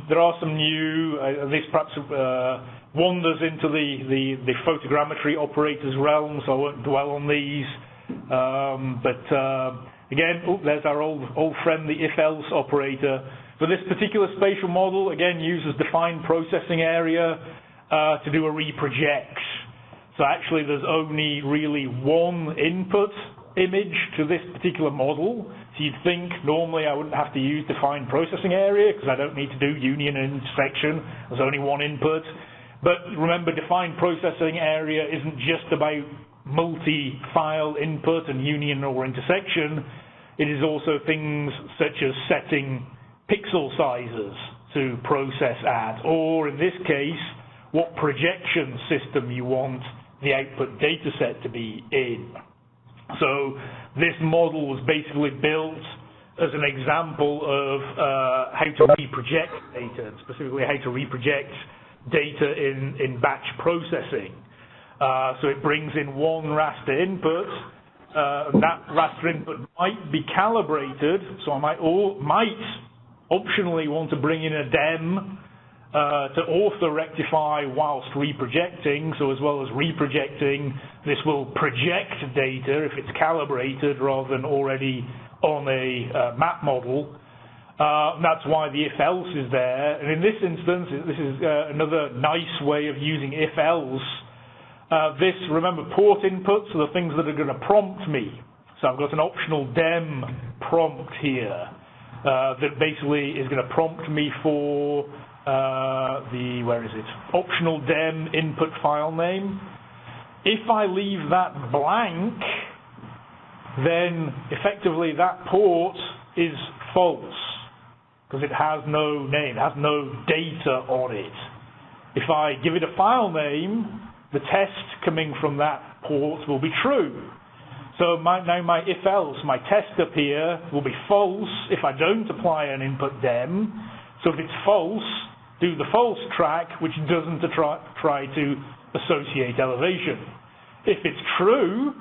There are some new, this perhaps wanders into the photogrammetry operators realm, so I won't dwell on these. Again, there's our old friend, the if-else operator. For this particular spatial model, again, uses defined processing area to do a reproject. So actually there's only really one input image to this particular model. So you'd think normally I wouldn't have to use defined processing area because I don't need to do union and intersection. There's only one input. But remember, defined processing area isn't just about multi-file input and union or intersection. It is also things such as setting pixel sizes to process at, or in this case, what projection system you want the output data set to be in. So this model was basically built as an example of how to reproject data, and specifically how to reproject data in batch processing. So it brings in one raster input, and that raster input might be calibrated, so I might optionally want to bring in a DEM to orthorectify whilst reprojecting, so as well as reprojecting, this will project data if it's calibrated rather than already on a map model. That's why the if-else is there. And in this instance, this is another nice way of using if-else. Remember, port inputs are the things that are going to prompt me. So I've got an optional DEM prompt here that basically is going to prompt me for optional DEM input file name. If I leave that blank, then effectively that port is false because it has no name, it has no data on it. If I give it a file name, the test coming from that port will be true. So now my if-else, my test up here will be false if I don't apply an input DEM. So if it's false, do the false track, which doesn't try to associate elevation. If it's true,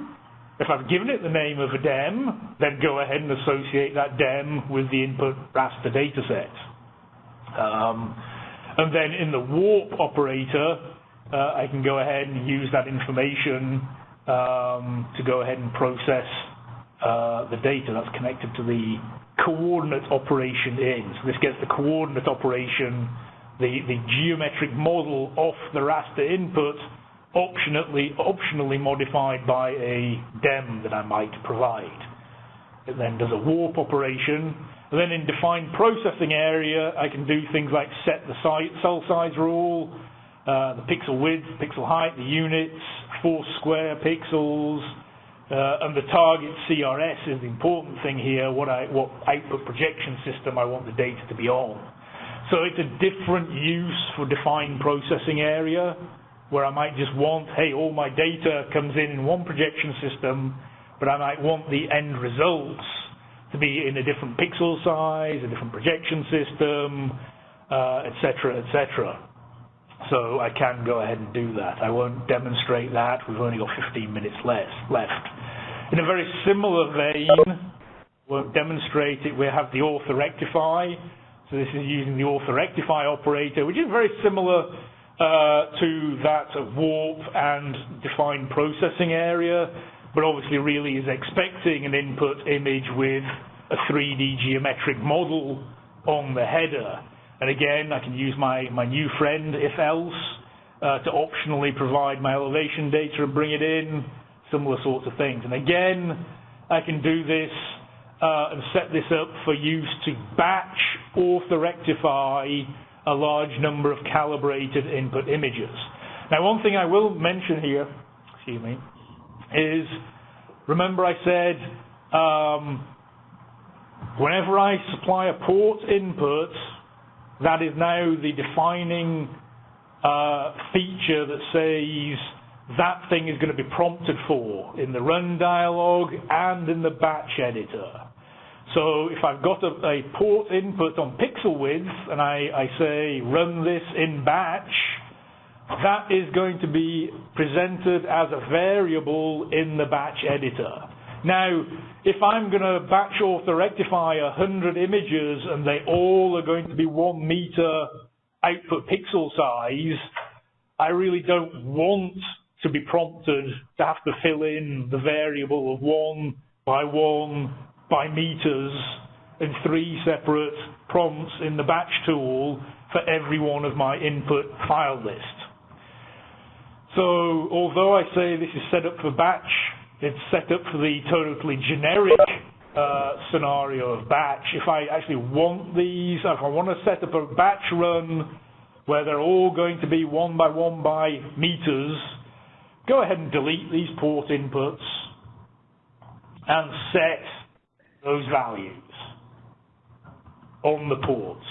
if I've given it the name of a DEM, then go ahead and associate that DEM with the input raster dataset. And then in the warp operator, I can go ahead and use that information to go ahead and process the data that's connected to the coordinate operation in. So this gets the coordinate operation, the geometric model off the raster input, optionally modified by a DEM that I might provide. It then does a warp operation, and then in defined processing area, I can do things like set the cell size rule, the pixel width, pixel height, the units, 4 square pixels, and the target CRS is the important thing here, what output projection system I want the data to be on. So it's a different use for defined processing area, where I might just want, hey, all my data comes in one projection system, but I might want the end results to be in a different pixel size, a different projection system, etc., etc. So I can go ahead and do that. I won't demonstrate that. We've only got 15 minutes left. In a very similar vein, won't demonstrate it, we have the Orthorectify. So this is using the Orthorectify operator, which is very similar to that of warp and defined processing area, but obviously really is expecting an input image with a 3D geometric model on the header. And again, I can use my new friend, if-else, to optionally provide my elevation data and bring it in, similar sorts of things. And again, I can do this and set this up for use to batch orthorectify a large number of calibrated input images. Now, one thing I will mention here, is, remember I said, whenever I supply a port input, that is now the defining feature that says that thing is going to be prompted for in the run dialog and in the batch editor. So if I've got a port input on pixel width and I say run this in batch, that is going to be presented as a variable in the batch editor. Now, if I'm going to batch orthorectify 100 images and they all are going to be 1 meter output pixel size, I really don't want to be prompted to have to fill in the variable of 1 by 1 by meters and 3 separate prompts in the batch tool for every one of my input file list. So although I say this is set up for batch, it's set up for the totally generic scenario of batch. If I actually want these, if I want to set up a batch run where they're all going to be 1 by 1 by meters, go ahead and delete these port inputs and set those values on the ports.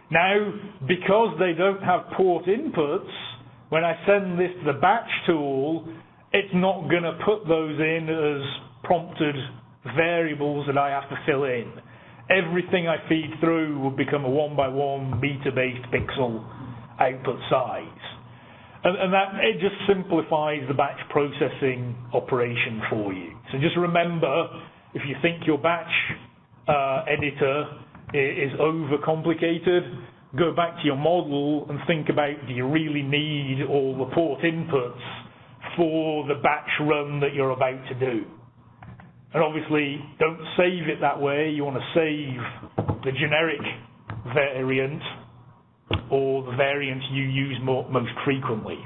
Now, because they don't have port inputs, when I send this to the batch tool, it's not going to put those in as prompted variables that I have to fill in. Everything I feed through will become a 1 by 1 meter-based pixel output size. And that, it just simplifies the batch processing operation for you. So just remember, if you think your batch editor is overcomplicated, go back to your model and think about, do you really need all the port inputs for the batch run that you're about to do? And obviously, don't save it that way. You want to save the generic variant or the variant you use most frequently.